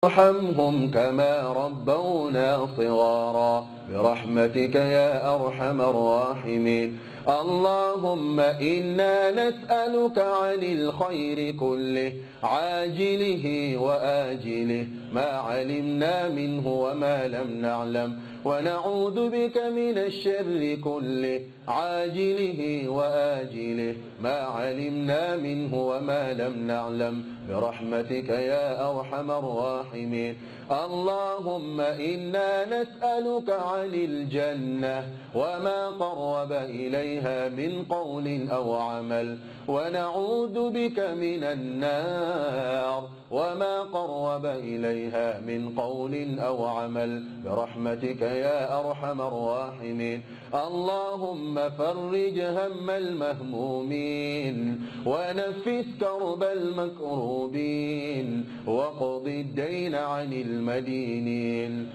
ارحمهم كما ربونا صغارا برحمتك يا أرحم الراحمين. اللهم إنا نسألك عن الخير كله عاجله وآجله ما علمنا منه وما لم نعلم، ونعوذ بك من الشر كله عاجله وآجله ما علمنا منه وما لم نعلم برحمتك يا أرحم الراحمين. اللهم إنا نسألك عن الجنة وما قرب إليها من قول أو عمل، ونعوذ بك من النار وما قرب إليها من قول أو عمل برحمتك يا أرحم الراحمين. اللهم فرج هم المهمومين ونفس كرب المكروبين واقض الدين عن المدينين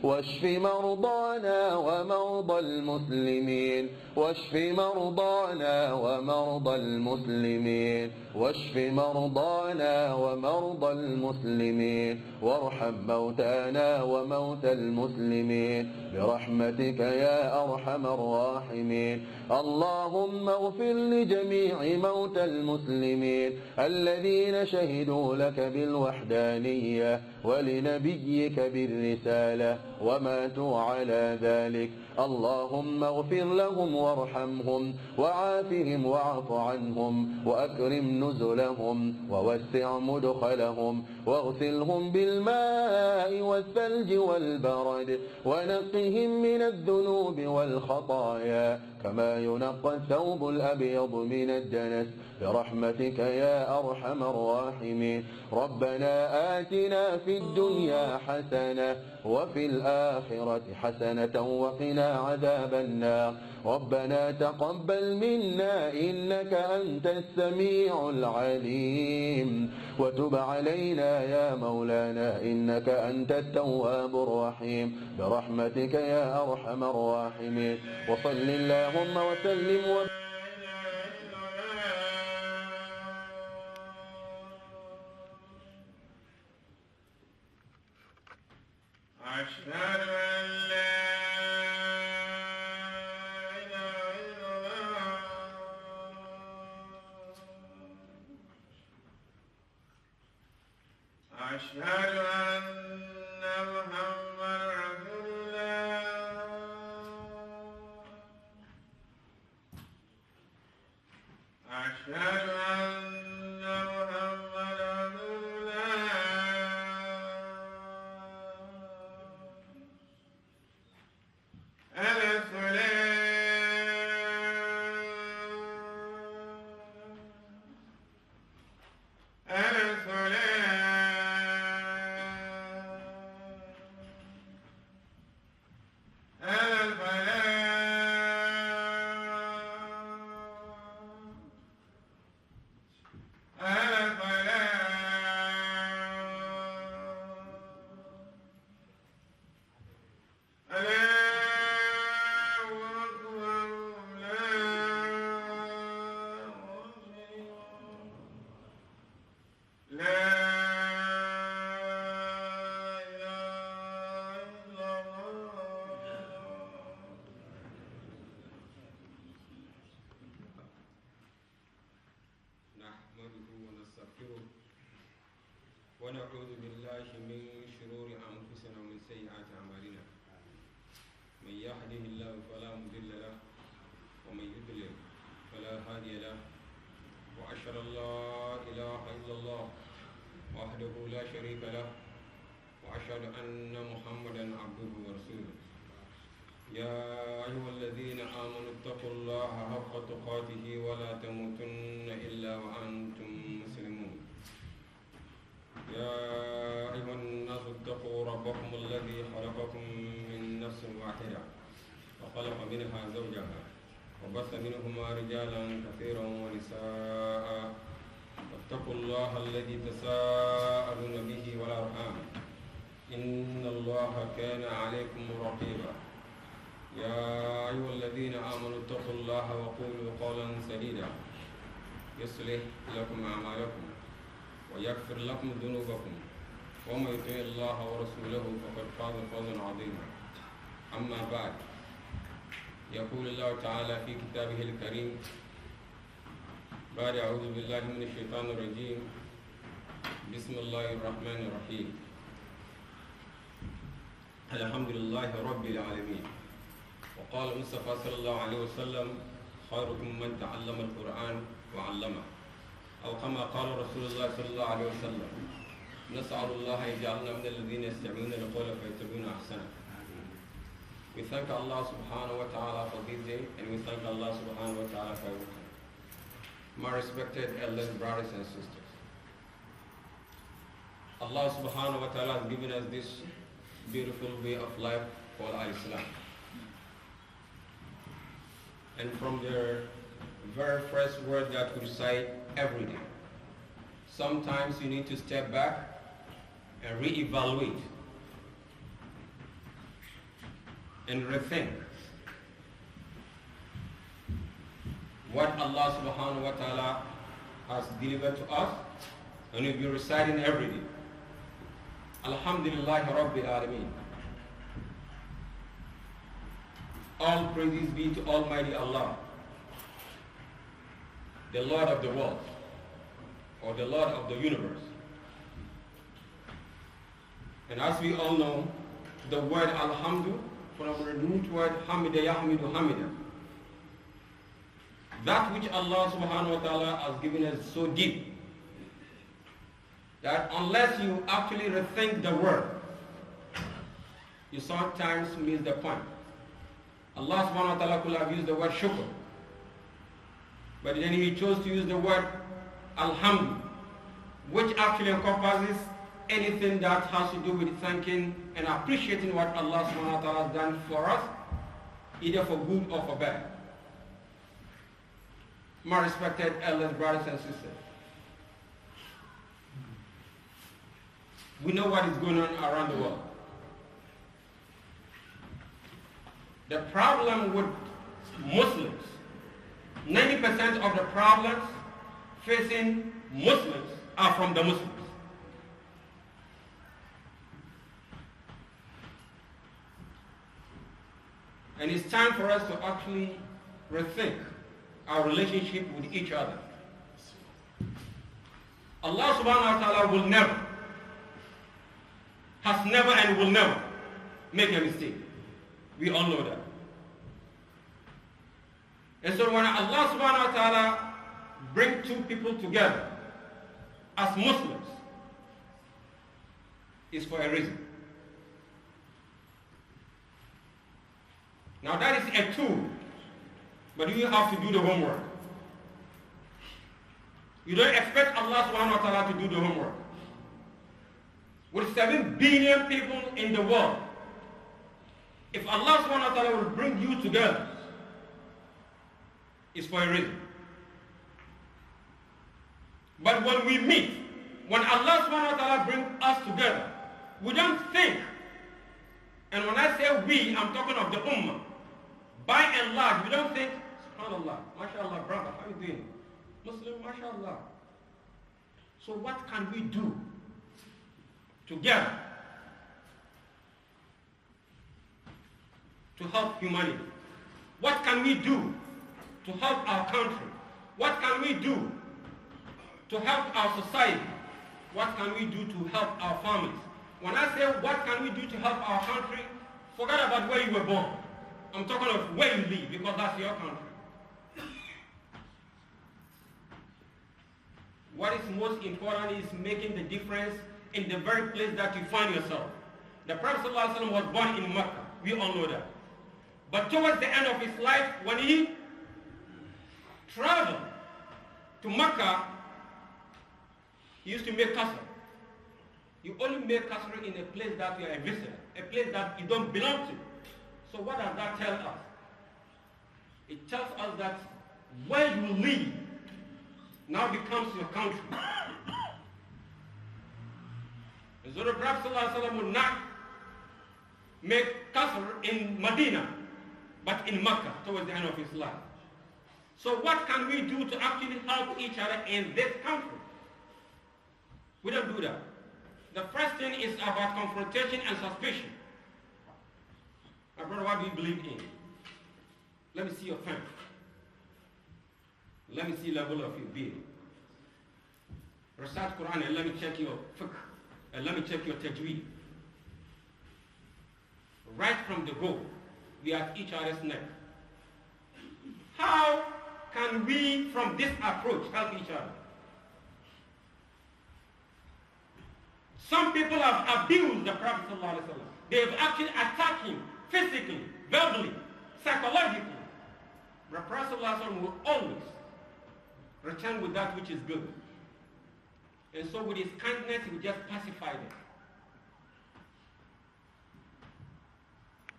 واشف مرضانا ومرضى المسلمين وارحم موتانا وموتى المسلمين برحمتك يا أرحم الراحمين. اللهم اغفر لجميع موتى المسلمين الذين شهدوا لك بالوحدانية ولنبيك بالرسالة وماتوا على ذلك. اللهم اغفر لهم وارحمهم وعافهم واعف عنهم وأكرم نزلهم ووسع مدخلهم واغسلهم بالماء والثلج والبرد ونقهم من الذنوب والخطايا كما ينقى الثوب الأبيض من الدنس برحمتك يا أرحم الراحمين. ربنا آتنا في الدنيا حسنة وفي الآخرة حسنة وقنا عذاب النار. ربنا تقبل منا إنك أنت السميع العليم وتب علينا يا مولانا إنك أنت التواب الرحيم برحمتك يا أرحم الراحمين. وصل اللهم وسلم أشهد أن لا إله إلا الله أشهد أن محمدا رسول الله أشهد أن محمدا رسول الله على ونعوذ بالله من شرور أنفسنا ومن سيئات أعمالنا. من يهده الله فلا مضل له ومن يضلل فلا هادي له. وأشهد أن لا إله إلا الله وحده لا شريك له وأشهد أن محمدا عبده ورسوله. يا أيها الذين آمنوا اتقوا الله حق تقاته ولا تموتن إلا وأنتم مسلمون. يا أيها الناس اتقوا ربكم الذي خلقكم من نفس واحدة وخلق منها زوجها وبث منهما رجالا كثيرا ونساء. واتقوا الله الذي تساءلون به والأرحام إن الله كان عليكم رقيبا. يا أيها الذين آمنوا اتقوا الله وقولوا قولا سديدا يصلح لكم أعمالكم ويغفر لكم ذنوبكم ومن يطع الله ورسوله فقد فاز فوزا عظيما. أما بعد، يقول الله تعالى في كتابه الكريم بعد أعوذ بالله من الشيطان الرجيم بسم الله الرحمن الرحيم الحمد لله رب العالمين. وقال المصطفى صلى الله عليه وسلم خيركم من تعلم القرآن وعلمه، أو كما قال رسول الله صلى الله عليه وسلم نسأل الله يجعلنا من الذين يستمعون القول فيتبعون أحسنه. We thank Allah subhanahu wa ta'ala for this day, and we thank Allah subhanahu wa ta'ala for everything. My respected elders, brothers and sisters, Allah subhanahu wa ta'ala has given us this beautiful way of life called Islam. And from the very first word that we recite every day, sometimes you need to step back and reevaluate and rethink what Allah subhanahu wa ta'ala has delivered to us, and we'll be reciting every day. Alhamdulillah Rabbil Alameen. All praises be to Almighty Allah, the Lord of the world, or the Lord of the universe. And as we all know, the word Alhamdu, from the root word Hamida Yahmidu Hamida, that which Allah subhanahu wa ta'ala has given us so deep that unless you actually rethink the word, you sometimes miss the point. Allah subhanahu wa ta'ala could have used the word shukr, but then he chose to use the word alhamdu, which actually encompasses anything that has to do with thanking and appreciating what Allah subhanahu wa ta'ala has done for us, either for good or for bad. My respected elders, brothers and sisters, we know what is going on around the world. The problem with Muslims, 90% of the problems facing Muslims are from the Muslims. And it's time for us to actually rethink our relationship with each other. Allah subhanahu wa ta'ala will never, has never and will never make a mistake. We all know that. And so when Allah subhanahu wa ta'ala brings two people together as Muslims, it's for a reason. Now that is a tool, but you have to do the homework. You don't expect Allah subhanahu wa ta'ala to do the homework. With 7 billion people in the world, if Allah subhanahu wa ta'ala will bring you together, it's for a reason. But when we meet, when Allah subhanahu wa ta'ala brings us together, we don't think, and when I say we, I'm talking of the Ummah. By and large, we don't think, subhanallah, mashallah, brother, how are you doing? Muslim, mashallah. So what can we do together to help humanity? What can we do to help our country? What can we do to help our society? What can we do to help our families? When I say what can we do to help our country, forget about where you were born. I'm talking of where you live, because that's your country. What is most important is making the difference in the very place that you find yourself. The Prophet ﷺ was born in Mecca. We all know that. But towards the end of his life, when he traveled to Mecca, he used to make qasr. You only make qasr in a place that you are a visitor, a place that you don't belong to. So what does that tell us? It tells us that where you live now becomes your country. And so the Prophet ﷺ would not make qasr in Medina, but in Mecca towards the end of his life. So what can we do to actually help each other in this country? We don't do that. The first thing is about confrontation and suspicion. My brother, what do you believe in? Let me see your faith. Let me see the level of your being. Recite Quran and let me check your fiqh. And let me check your tajweed. Right from the go, we are at each other's neck. How can we, from this approach, help each other? Some people have abused the Prophet ﷺ. They have actually attacked him physically, verbally, psychologically. The Prophet ﷺ will always return with that which is good. And so with his kindness, he will just pacify them.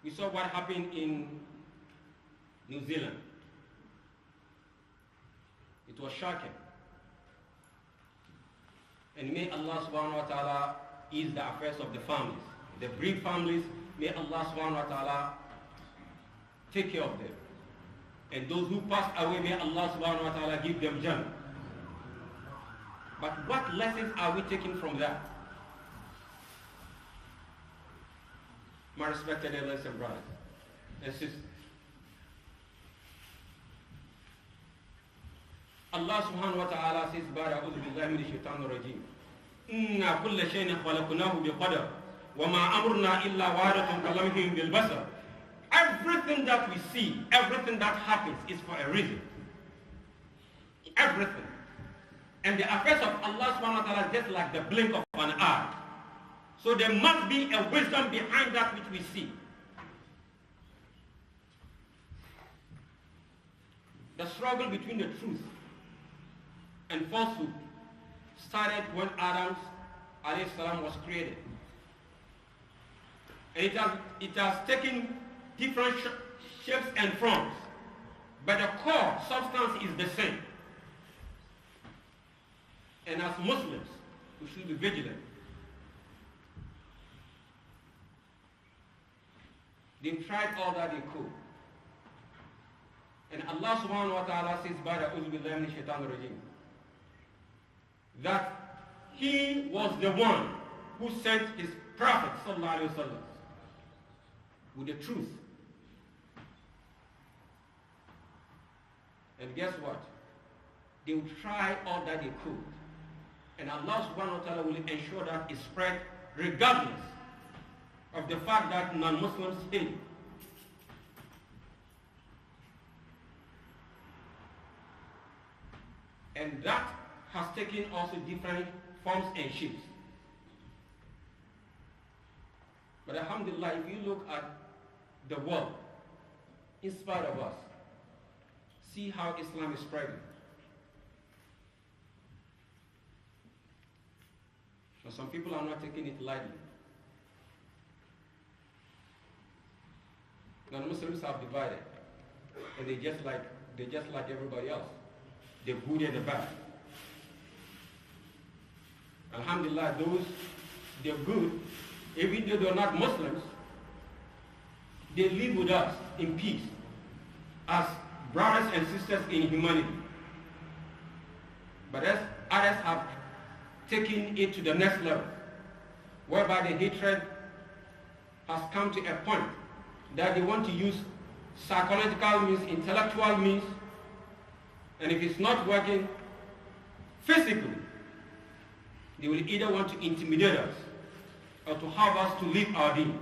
We saw what happened in New Zealand. It was shocking. And may Allah subhanahu wa ta'ala ease the affairs of the families. The bereaved families, may Allah subhanahu wa ta'ala take care of them. And those who pass away, may Allah subhanahu wa ta'ala give them Jannah. But what lessons are we taking from that? My respected elders and brothers and sisters, Allah subhanahu wa ta'ala says, Ba'da a'udhu billahi minash shaitanir rajim. Inna kulla shay'in khalaqnahu biqadar wa ma amruna illa wahidatun kalamhin bil basar. Everything that we see, everything that happens is for a reason. Everything. And the affairs of Allah subhanahu wa ta'ala is just like the blink of an eye. So there must be a wisdom behind that which we see. The struggle between the truth and falsehood started when Adam alayhi salam was created. And it has taken different shapes and forms, but the core substance is the same. And as Muslims, we should be vigilant. They've tried all that they could. And Allah subhanahu wa ta'ala says, Ba'da a'udhu billahi minash shaitanir rajim, that He was the one who sent His Prophet sallallahu alayhi wa sallam with the truth. And guess what? They will try all that they could. And Allah subhanahu wa ta'ala will ensure that it spread regardless of the fact that non-Muslims hate it. And that has taken also different forms and shapes. But alhamdulillah, if you look at the world, in spite of us, see how Islam is spreading. But some people are not taking it lightly. Non-Muslims have divided, and they just like everybody else. The good and the bad. Alhamdulillah, they're good, even though they're not Muslims, they live with us in peace as brothers and sisters in humanity. But as others have taken it to the next level, whereby the hatred has come to a point that they want to use psychological means, intellectual means, and if it's not working physically, they will either want to intimidate us or to have us to leave our deen.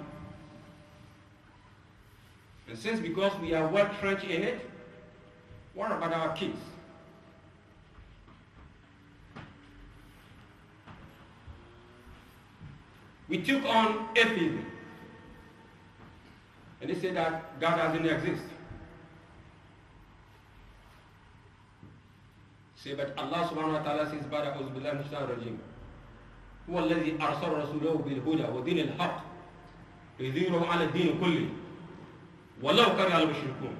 And since because we are well trenched in it, what about our kids? We took on atheism. And they say that God doesn't exist. Say, but Allah subhanahu wa ta'ala says, Ba'da a'udhu billahi minash shaitanir rajim. هو الذي أرسل رسوله بالهدى ودين الحق ليظهره على الدين كله ولو كره المشركون.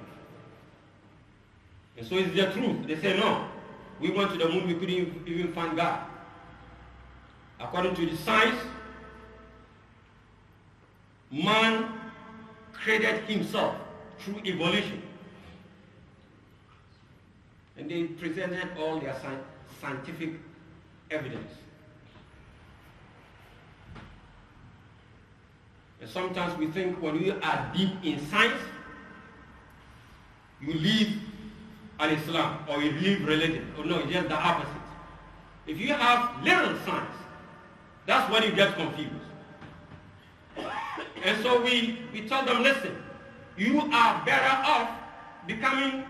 And so it's the truth. They say, no, we went to the moon, we couldn't even find God. According to the science, man created himself through evolution. And they presented all their scientific evidence. And sometimes we think when we are deep in science, you leave al-Islam or you leave religion. Oh no, it's just the opposite. If you have little science, that's when you get confused. And so we tell them, listen, you are better off becoming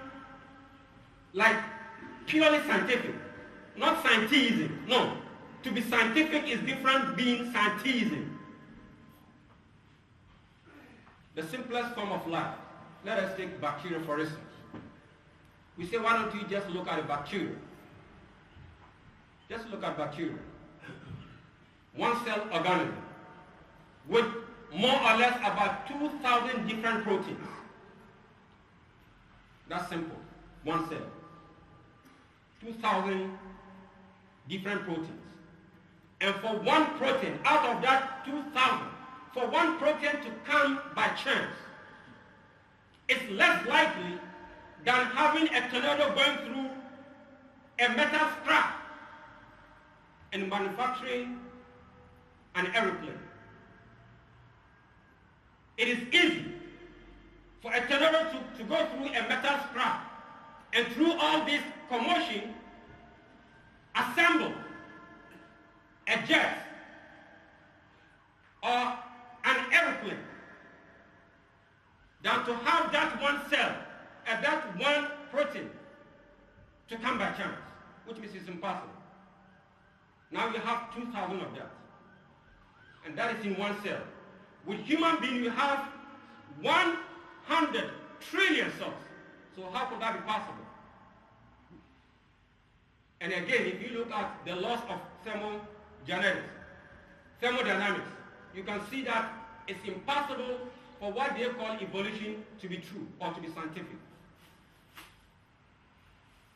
like purely scientific, not scientism. No, to be scientific is different being scientism. The simplest form of life. Let us take bacteria for instance. We say, why don't you just look at a bacteria? Just look at bacteria. One cell organism with more or less about 2,000 different proteins. That's simple. One cell. 2,000 different proteins. And for one protein, out of that 2,000, for one protein to come by chance, it's less likely than having a tornado going through a metal scrap and manufacturing an aeroplane. It is easy for a tornado to go through a metal scrap and through all this commotion assemble a jet or an aeroplane than to have that one cell and that one protein to come by chance, which means it's impossible. Now you have 2,000 of that, and that is in one cell. With human beings, you have 100 trillion cells. So how could that be possible? And again, if you look at the laws of thermodynamics, you can see that it's impossible for what they call evolution to be true or to be scientific.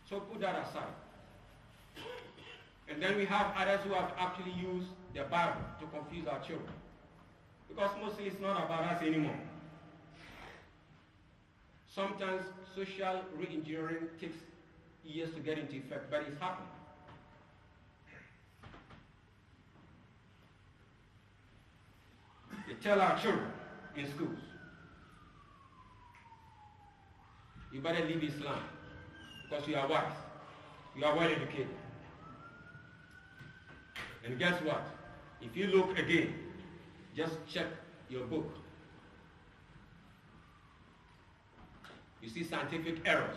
So put that aside. And then we have others who have actually used the Bible to confuse our children. Because mostly it's not about us anymore. Sometimes social re-engineering takes years to get into effect, but it's happening. They tell our children in schools, you better leave Islam because you are wise, you are well educated. And guess what? If you look again, just check your book. You see scientific errors.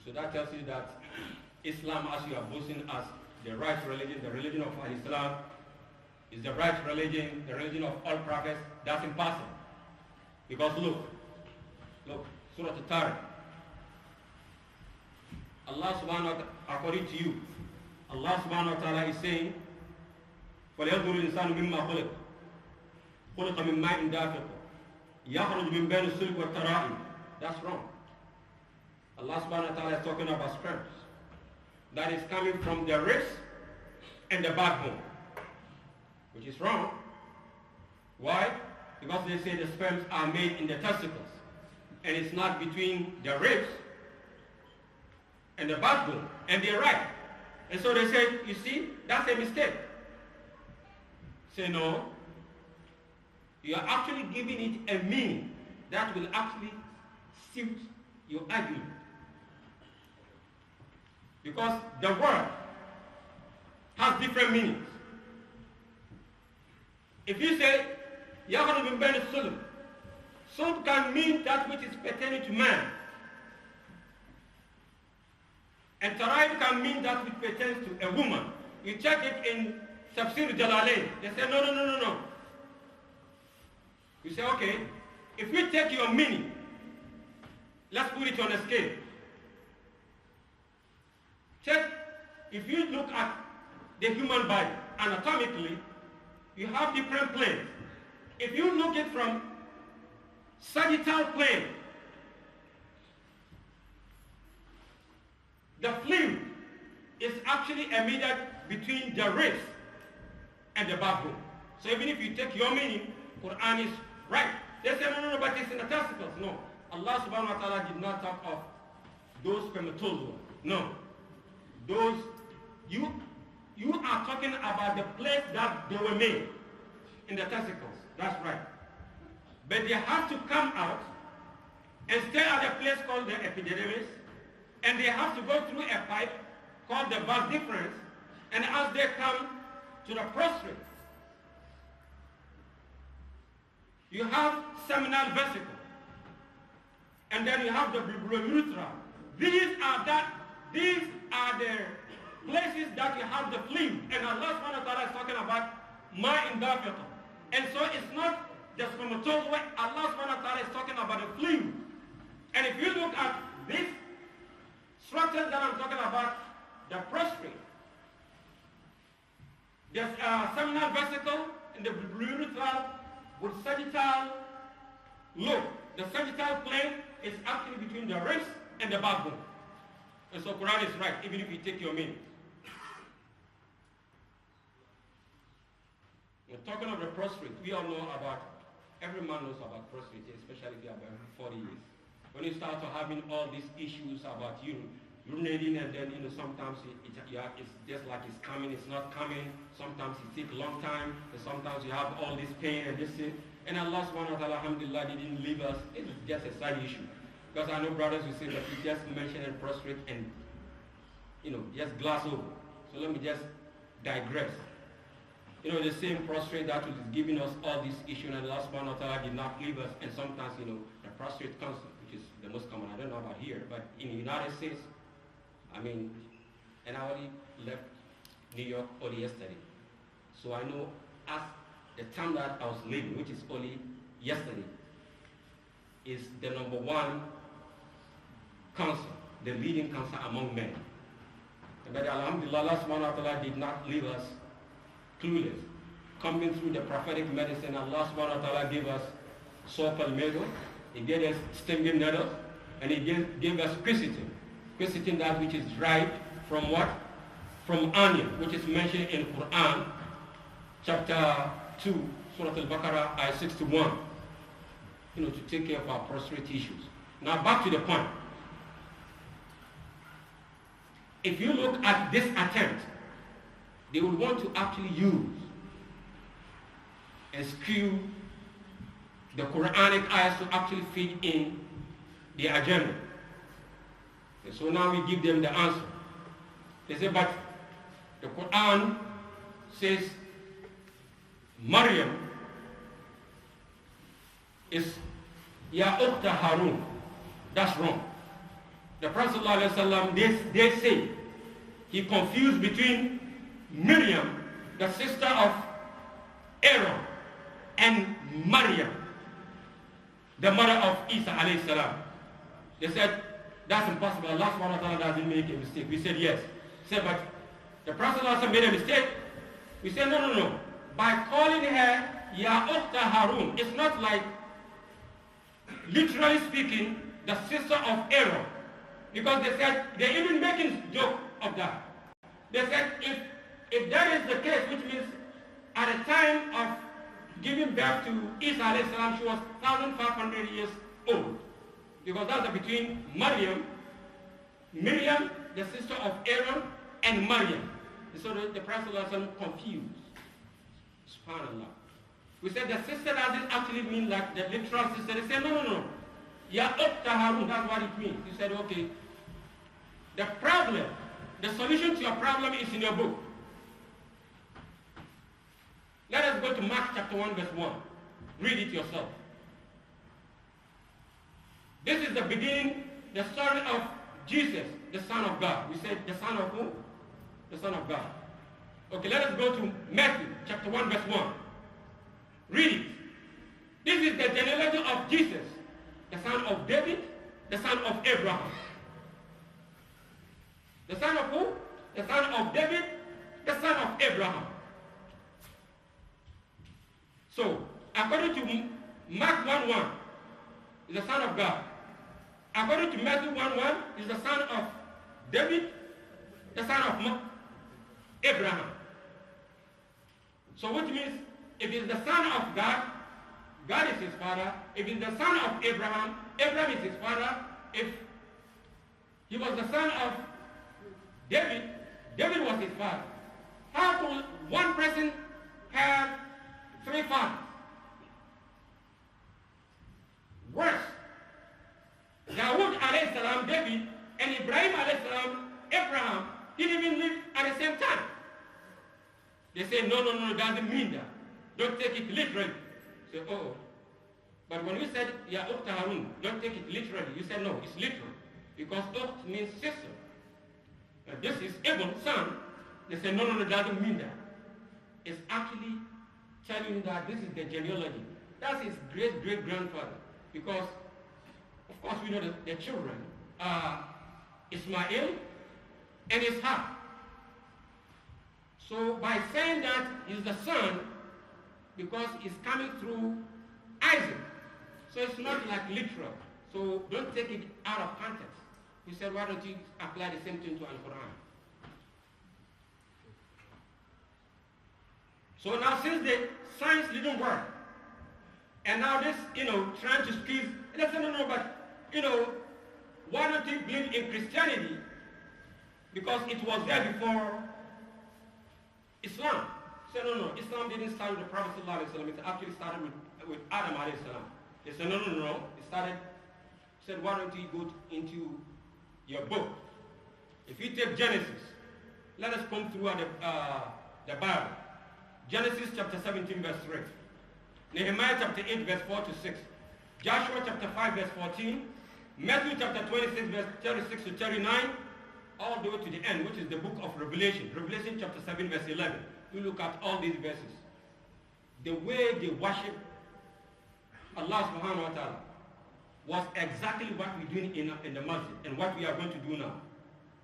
So that tells you that Islam, as you are boasting as the right religion, the religion of Islam, is the right religion, the religion of all prophets. That's impossible. Because look, Surah Al-Tariq. Allah subhanahu wa ta'ala, according to you, Allah subhanahu wa ta'ala is saying, فَلْيَنْظُرِ الْإِنسَانُ مِمَّا خُلِقَ خُلِقَ مِنْ مَاءٍ دَافِقٍ يَخْرُجُ مِنْ بَيْنِ الصُّلْبِ وَالتَّرَائِبِ. That's wrong. Allah subhanahu wa ta'ala is talking about sperms. That is coming from the ribs and the backbone, which is wrong. Why? Because they say the sperms are made in the testicles, and it's not between the ribs and the backbone, and they're right. And so they say, you see, that's a mistake. Say no, you are actually giving it a meaning that will actually suit your argument. Because the word has different meanings. If you say, Yaghanu bin Bani Sulm, Sulm can mean that which is pertaining to man. And Taraib can mean that which pertains to a woman. You check it in Tafsir Jalalain. They say, no. You say, okay, if we take your meaning, let's put it on a scale. Check, if you look at the human body anatomically, you have different planes. If you look at it from sagittal plane, the fluid is actually emitted between the ribs and the backbone. So even if you take your meaning, Quran is right. They say, no, but it's in the testicles. No. Allah subhanahu wa ta'ala did not talk of those spermatozoa. No. Those, you You are talking about the place that they were made, in the testicles. That's right. But they have to come out and stay at a place called the epididymis, and they have to go through a pipe called the vas deferens, and as they come to the prostrate, you have seminal vesicle, and then you have the urethra. These are the places that you have the phlegm, and Allah subhanahu wa ta'ala is talking about ma'in dafiq. And so it's not the spermatozoa. Allah subhanahu wa ta'ala is talking about the phlegm. And if you look at this structure that I'm talking about, the prostrate, there's a seminal vesicle in the urethra with sagittal lobe. The sagittal plane is actually between the ribs and the backbone. And so Quran is right, even if you take your meaning. We're talking of the prostrate. We all know about, every man knows about prostrate, especially if you have about 40 years. When you start to having all these issues about urinating, and then sometimes it's just like it's coming, it's not coming. Sometimes it takes a long time, and sometimes you have all this pain and this thing. And Allah subhanahu wa ta'ala, alhamdulillah, didn't leave us. It's just a side issue. Because I know brothers will say that we just mention and prostrate and just glass over. So let me just digress. The same prostrate that is giving us all these issues, and Allah subhanahu wa ta'ala did not leave us. And sometimes, the prostrate cancer, which is the most common, I don't know about here, but in the United States, and I only left New York only yesterday. So I know as the time that I was living, which is only yesterday, is the number one cancer, the leading cancer among men. But alhamdulillah, Allah subhanahu wa ta'ala did not leave us clueless. Coming through the prophetic medicine, Allah subhanahu wa ta'ala gave us saw palmetto, He gave us stinging nettles, and He gave us quercetin. Quercetin, that which is derived from what? From onion, which is mentioned in Quran, chapter 2, Surah Al-Baqarah, ayah 61. To take care of our prostrate issues. Now back to the point. If you look at this attempt, they would want to actually use and skew the Quranic ayahs to actually fit in the agenda. And so now we give them the answer. They say, but the Quran says Maryam is Ya Ukhta Harun. That's wrong. The Prophet ﷺ, they say he confused between Miriam, the sister of Aaron, and Maryam, the mother of Isa alayhi salam. They said, that's impossible. Allah subhanahu wa ta'ala doesn't make a mistake. We said yes. He said, but the Prophet ﷺ made a mistake. We said, no. By calling her Ya Ukhta Harun, it's not like, literally speaking, the sister of Aaron. Because they said, they're even making joke of that. They said, if that is the case, which means at the time of giving birth to Isa alayhi salam, she was 1,500 years old. Because that's between Miriam, the sister of Aaron, and Maryam. And so the Prophet was confused. SubhanAllah. We said the sister doesn't actually mean like the literal sister. They said, no. Ya Ukhta Harun, that's what it means. You said, okay. The problem, the solution to your problem is in your book. Let us go to Mark chapter 1, verse 1. Read it yourself. This is the beginning, the story of Jesus, the Son of God. We said the Son of who? The Son of God. Okay, let us go to Matthew chapter 1, verse 1. Read it. This is the genealogy of Jesus, the son of David, the son of Abraham. The son of who? The son of David, the son of Abraham. So, according to Mark 1:1, is the son of God. According to Matthew 1:1, is the son of David, the son of Abraham. So which means, if it's the son of God, God is his father. If it's the son of Abraham, Abraham is his father. If he was the son of David, David was his father. How could one person have 3 fathers? Worse, Dawood alayhi salam, David, and Ibrahim alayhi salam, Abraham, didn't even live at the same time. They say, no, doesn't mean that. Don't take it literally. Say, oh. But when you said, Ya Ukht Harun, don't take it literally, you said, no, it's literal. Because Ukht means sister. And this is Abel's son. They say, no, doesn't mean that. It's actually telling you that this is the genealogy. That's his great-great-grandfather. Because, of course, we know that the children are Ismail and Ishaq. So by saying that he's the son, because he's coming through Isaac, so it's not like literal. So don't take it out of context. We said, why don't you apply the same thing to Al-Quran? So now since the science didn't work, and now this, trying to squeeze, and I said, no, but, why don't you believe in Christianity? Because it was there before Islam. He said, no, Islam didn't start with the Prophet ﷺ. It actually started with Adam alayhi salam. They said, no. It started, he said, why don't you go into your book? If you take Genesis, let us come through the Bible. Genesis chapter 17 verse 3. Nehemiah chapter 8 verse 4 to 6. Joshua chapter 5 verse 14. Matthew chapter 26 verse 36 to 39. All the way to the end, which is the book of Revelation. Revelation chapter 7 verse 11. You look at all these verses. The way they worship Allah subhanahu wa ta'ala was exactly what we're doing in the masjid and what we are going to do now.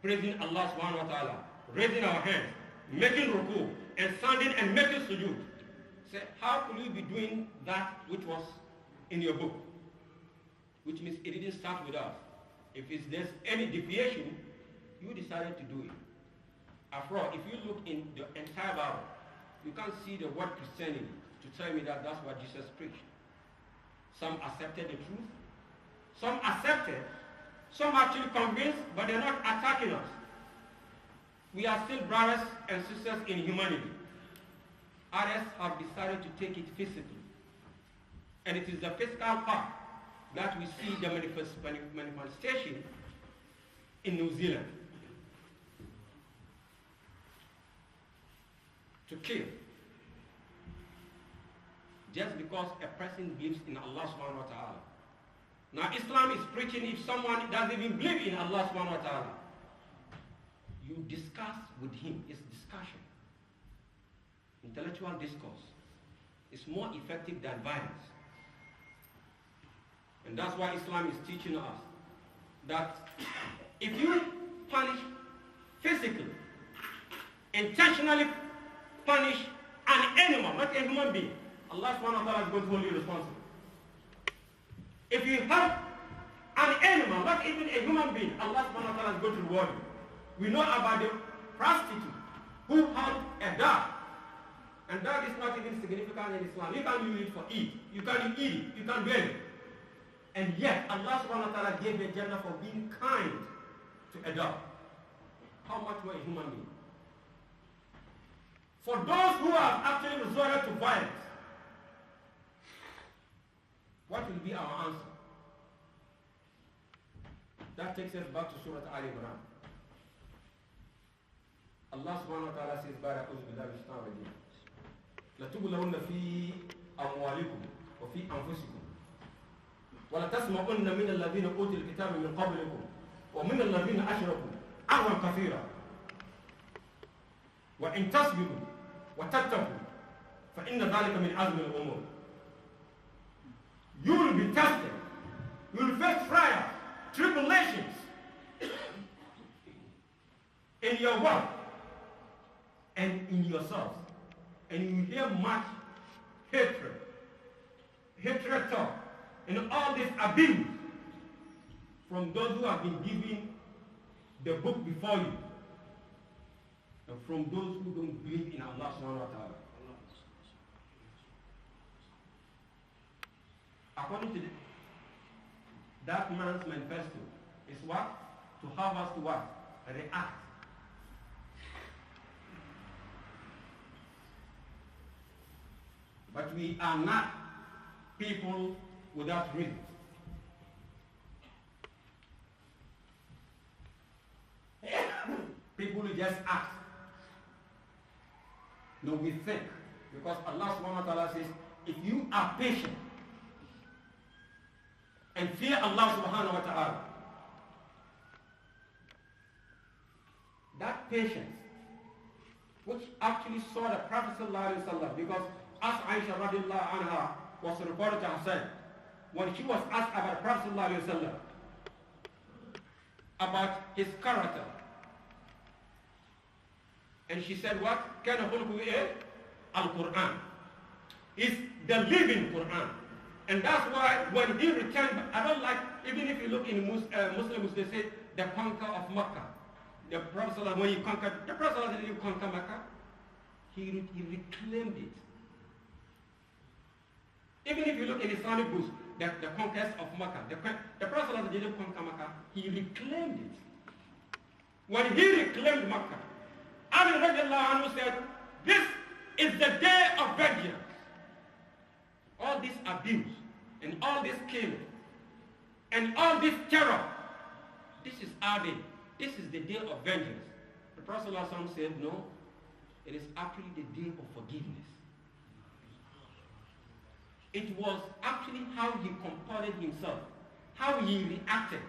Praising Allah subhanahu wa ta'ala, raising our hands, making ruku, and standing and making sujood. Say, how could you be doing that which was in your book? Which means it didn't start with us. If there's any deviation, you decided to do it. After all, if you look in the entire Bible, you can't see the word Christianity to tell me that that's what Jesus preached. Some accepted the truth, some accepted, some actually convinced, but they're not attacking us. We are still brothers and sisters in humanity. Others have decided to take it physically. And it is the physical part that we see the manifestation in New Zealand. To kill. Just because a person believes in Allah subhanahu wa ta'ala. Now Islam is preaching if someone doesn't even believe in Allah subhanahu wa ta'ala. You discuss with him. It's discussion. Intellectual discourse is more effective than violence. And that's why Islam is teaching us that if you punish physically, intentionally punish an animal, not a human being, Allah subhanahu wa ta'ala is going to hold you responsible. If you hurt an animal, not even a human being, Allah subhanahu wa ta'ala is going to reward you. We know about the prostitute who hurt a dog. And dog is not even significant in Islam. You can't use it for eat. You can't eat it. You can't do it. And yet, Allah subhanahu wa ta'ala gave the Jannah for being kind to a dog. How much more a human being? For those who have actually resorted to violence, what will be our answer? That takes us back to Surah Al-Imran. Allah subhanahu wa ta'ala says, Barakallahu billahi minash shaitanir rajim. لَتُبْلَوْنَ فِي أَمْوَالِكُمْ وَفِي أَنفُسِكُمْ وَلَتَسْمَعُنَّ مِنَ الَّذِينَ أُوتُوا الْكِتَابَ مِنْ قَبْلِكُمْ وَمِنَ الَّذِينَ أَشْرَكُوا أَذًى كَثِيرًا وَإِنْ تَصْبِرُوا وَتَتَّقُوا فَإِنَّ ذَلِكَ مِنْ عَزْمِ الْأُمُورِ. You will be tested. You will face trials, tribulations in your work and in yourselves. And you hear much hatred talk, and all this abuse from those who have been given the book before you, and from those who don't believe in Allah subhanahu wa ta'ala. According to that man's manifesto, is what? To have us to what? React. But we are not people without reason. People who just act. No, we think. Because Allah subhanahu wa ta'ala says, if you are patient and fear Allah subhanahu wa ta'ala, that patience, which actually saw the Prophet sallallahu alaihi wasallam, because as Aisha radiallahu anha was reported to have said, when she was asked about the Prophet sallallahu alaihi wasallam, about his character, and she said, what? Kana khulquhu al-Quran. Is the living Quran. And that's why when he returned, I don't like, even if you look in Muslims, they say the conquer of Makkah. The Prophet, when he conquered, the Prophet didn't conquer Makkah. He reclaimed it. Even if you look in Islamic books, the conquest of Makkah, the Prophet didn't conquer Makkah. He reclaimed it. When he reclaimed Makkah, Ali radiallahu anhu said, this is the day of vengeance. All this abuse and all this killing and all this terror, this is our day. This is the day of vengeance. The Prophet ﷺ said, no, it is actually the day of forgiveness. It was actually how he comported himself, how he reacted,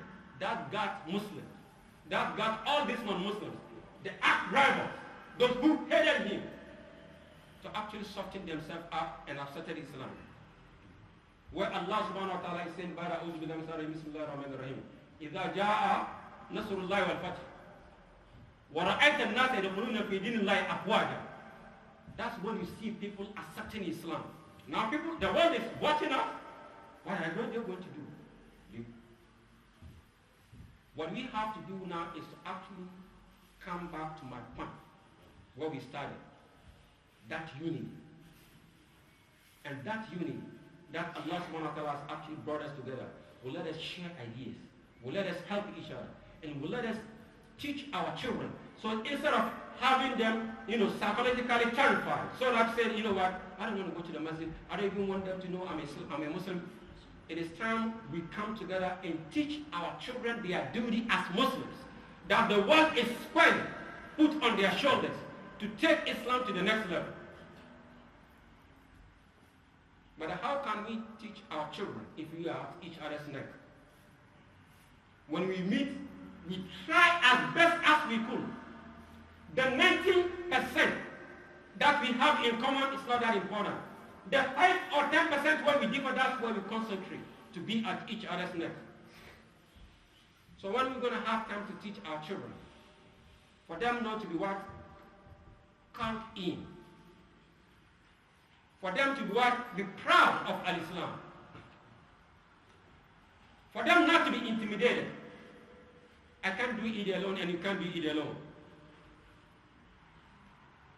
that got Muslims, that got all these non-Muslims, the arch rivals, those who hated him, to actually soften themselves up and accepted Islam. Where Allah subhanahu wa ta'ala is saying, Bismillahir-Rahmanir-Rahim, إِذَا جَاءَ نَصْرُ اللَّهِ وَالْفَتْحِ وَرَأَيْتَ النَّاسَ يَدْخُلُونَ فِي دِينِ اللَّهِ أَفْوَاجًا. That's when you see people accepting Islam. Now people, the world is watching us. What are they going to do? What we have to do now is to actually come back to my point, where we started. That unity. And that unity that Allah subhanahu wa ta'ala has actually brought us together will let us share ideas, will let us help each other, and will let us teach our children. So instead of having them, psychologically terrified, so that said, you know what, I don't want to go to the masjid, I don't even want them to know I'm a Muslim. It is time we come together and teach our children their duty as Muslims, that the world is squarely put on their shoulders to take Islam to the next level. But how can we teach our children if we are at each other's neck? When we meet, we try as best as we could. The 90% that we have in common is not that important. The 5 or 10% where we differ, that's where we concentrate, to be at each other's neck. So when we're going to have time to teach our children, for them not to be what? Count in. For them to be what? Be proud of Al-Islam. For them not to be intimidated. I can't do it alone and you can't do it alone.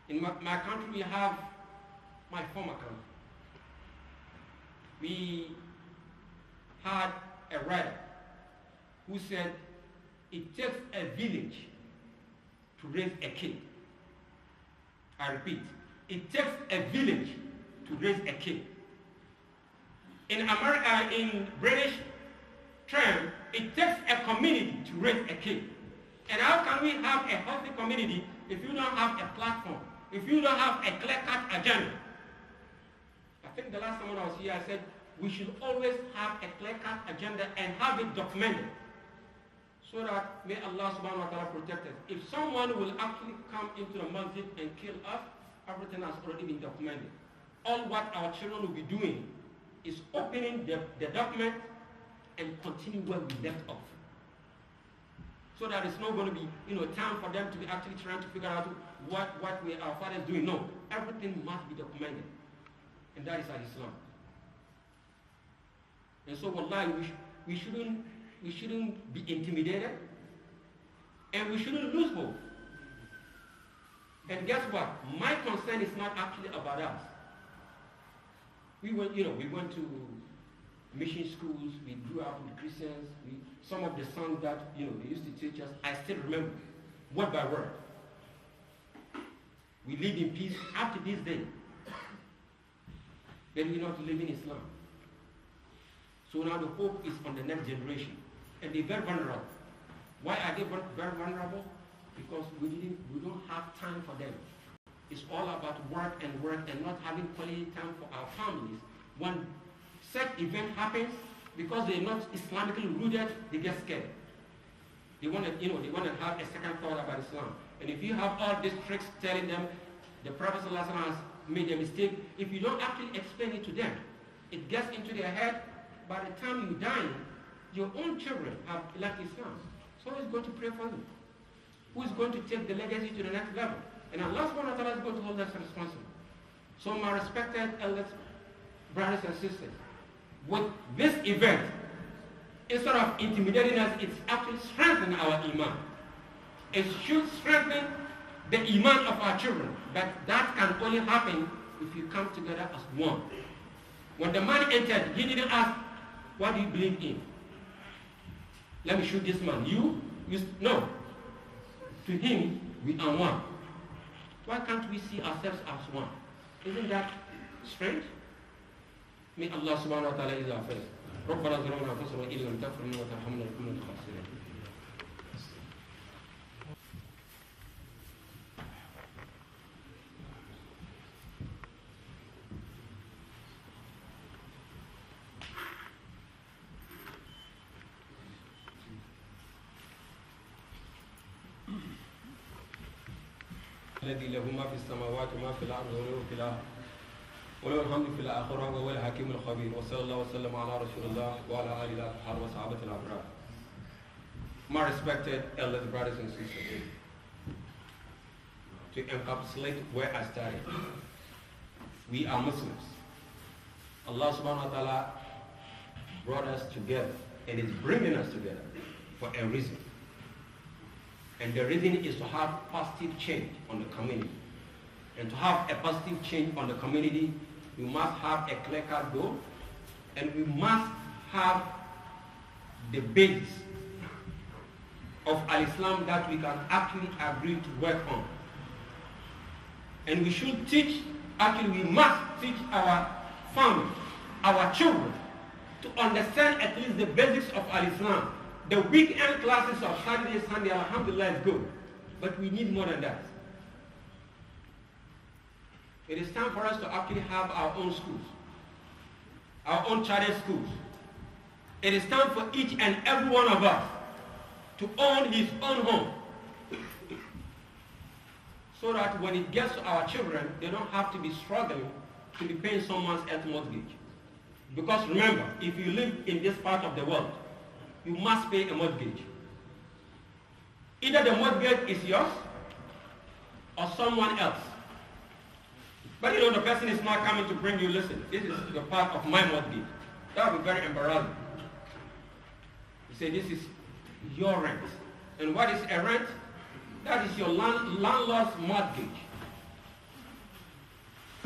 In my country we have my former country. We had a writer who said it takes a village to raise a kid. I repeat, it takes a village to raise a kid. In America, in British term, it takes a community to raise a kid. And how can we have a healthy community if you don't have a platform, if you don't have a clear-cut agenda? I think the last time when I was here, I said we should always have a clear-cut agenda and have it documented, so that may Allah subhanahu wa ta'ala protect us. If someone will actually come into the masjid and kill us, everything has already been documented. All what our children will be doing is opening the document and continue where we left off. So that it's not going to be, time for them to be actually trying to figure out what our fathers doing. No, everything must be documented. And that is Islam. And so wallahi, we shouldn't be intimidated, and we shouldn't lose hope. And guess what? My concern is not actually about us. We went to mission schools, we grew up with Christians, some of the songs that they used to teach us, I still remember, word by word. We live in peace up to this day. they will not live in Islam. So now the hope is on the next generation. And they're very vulnerable. Why are they very vulnerable? Because we don't have time for them. It's all about work and not having quality time for our families. When such event happens, because they're not Islamically rooted, they get scared. They want to have a second thought about Islam. And if you have all these tricks telling them the Prophet ﷺ has made a mistake, if you don't actually explain it to them, it gets into their head. By the time you die, your own children have left Islam. So who is going to pray for you? Who is going to take the legacy to the next level? And Allah subhanahu wa ta'ala is going to hold us responsible. So my respected elders, brothers and sisters, with this event, instead of intimidating us, it's actually strengthening our iman. It should strengthen the iman of our children. But that can only happen if you come together as one. When the man entered, he didn't ask, what do you believe in? Let me shoot this man. No. To him, we are one. Why can't we see ourselves as one? Isn't that strange? May Allah subhanahu wa ta'ala is our first. ربنا ظلمنا أنفسنا وإن لم تغفر لنا وترحمنا لنكن من الخاسرين. الذي له ما في السماوات وما في الأرض وله الحمد في الآخرة وهو الحكيم الخبير وصلى الله وسلم على رسول الله وعلى آله وصحبه الأبرار. My respected elders, brothers and sisters, to encapsulate where I started, we are Muslims. Allah subhanahu wa ta'ala brought us together and is bringing us together for a reason. And the reason is to have positive change on the community. And to have a positive change on the community, we must have a clear-cut goal, and we must have the basis of Al-Islam that we can actually agree to work on. And we should teach, we must teach our family, our children, to understand at least the basics of Al-Islam. The weekend classes of Sunday, alhamdulillah, is good. But we need more than that. It is time for us to actually have our own schools, our own charter schools. It is time for each and every one of us to own his own home. So that when it gets to our children, they don't have to be struggling to be paying someone else's mortgage. Because remember, if you live in this part of the world, you must pay a mortgage. Either the mortgage is yours or someone else. But the person is not coming to bring you, listen, this is the part of my mortgage. That would be very embarrassing. You say, this is your rent. And what is a rent? That is your landlord's mortgage.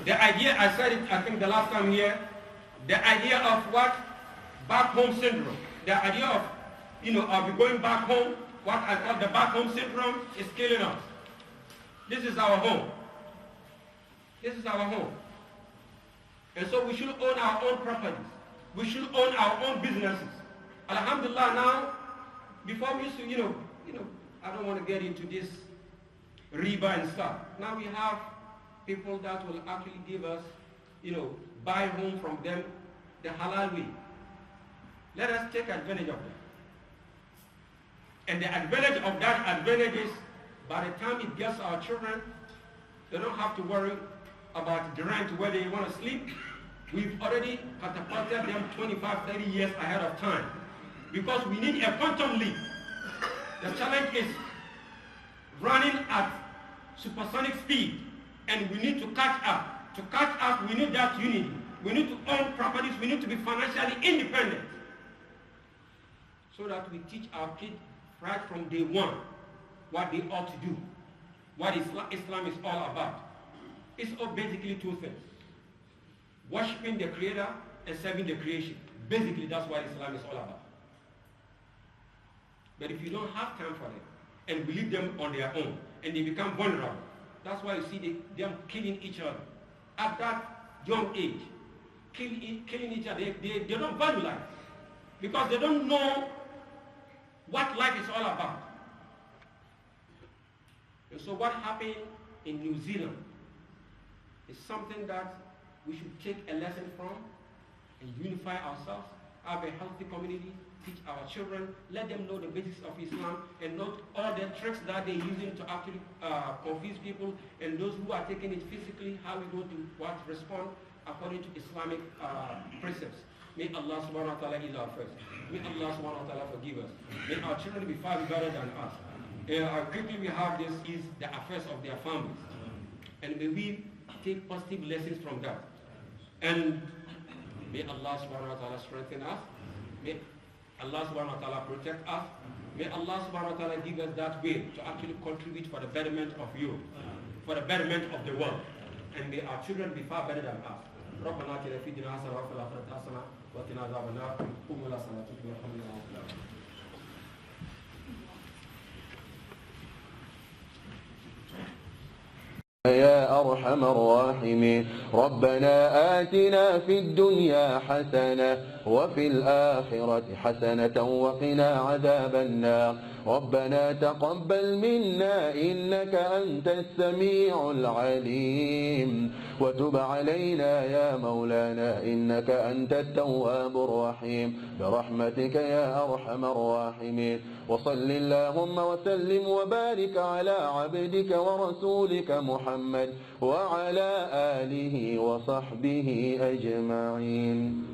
The idea, I said it, I think the last time here, the idea of what? Back home syndrome. The idea of, I'll be going back home, what I call the back home syndrome, is killing us. This is our home. This is our home. And so we should own our own properties. We should own our own businesses. Alhamdulillah, now, before we used to, I don't want to get into this riba and stuff. Now we have people that will actually give us, buy home from them the halal way. Let us take advantage of that. And the advantage of that advantage is, by the time it gets our children, they don't have to worry about the rent where they want to sleep. We've already catapulted them 25, 30 years ahead of time. Because we need a quantum leap. The challenge is running at supersonic speed, and we need to catch up. To catch up, we need that unity. We need to own properties. We need to be financially independent, so that we teach our kids right from day one what they ought to do, what Islam is all about. It's all basically two things: worshipping the Creator and serving the creation. Basically, that's what Islam is all about. But if you don't have time for them, and we leave them on their own, and they become vulnerable, that's why you see them killing each other at that young age. killing each other. They don't value life because they don't know what life is all about. And so what happened in New Zealand is something that we should take a lesson from and unify ourselves, have a healthy community, teach our children, let them know the basics of Islam and not all the tricks that they're using to actually confuse people, and those who are taking it physically, how we go to respond according to Islamic precepts. May Allah subhanahu wa ta'ala is our first. May Allah subhanahu wa ta'ala forgive us. May our children be far better than us. Quickly we have this is the affairs of their families. And may we take positive lessons from that. And may Allah subhanahu wa ta'ala strengthen us. May Allah subhanahu wa ta'ala protect us. May Allah subhanahu wa ta'ala give us that will to actually contribute for the betterment of you, for the betterment of the world. And may our children be far better than us. ربنا آتنا في الدنيا حسنة وفي الآخرة حسنة وقنا عذاب النار قوموا إلى صلاتكم يرحمكم الله. يا أرحم الراحمين ربنا آتنا في الدنيا حسنة وفي الآخرة حسنة وقنا عذاب النار ربنا تقبل منا إنك أنت السميع العليم وتب علينا يا مولانا إنك أنت التواب الرحيم برحمتك يا أرحم الراحمين وصل اللهم وسلم وبارك على عبدك ورسولك محمد وعلى آله وصحبه أجمعين.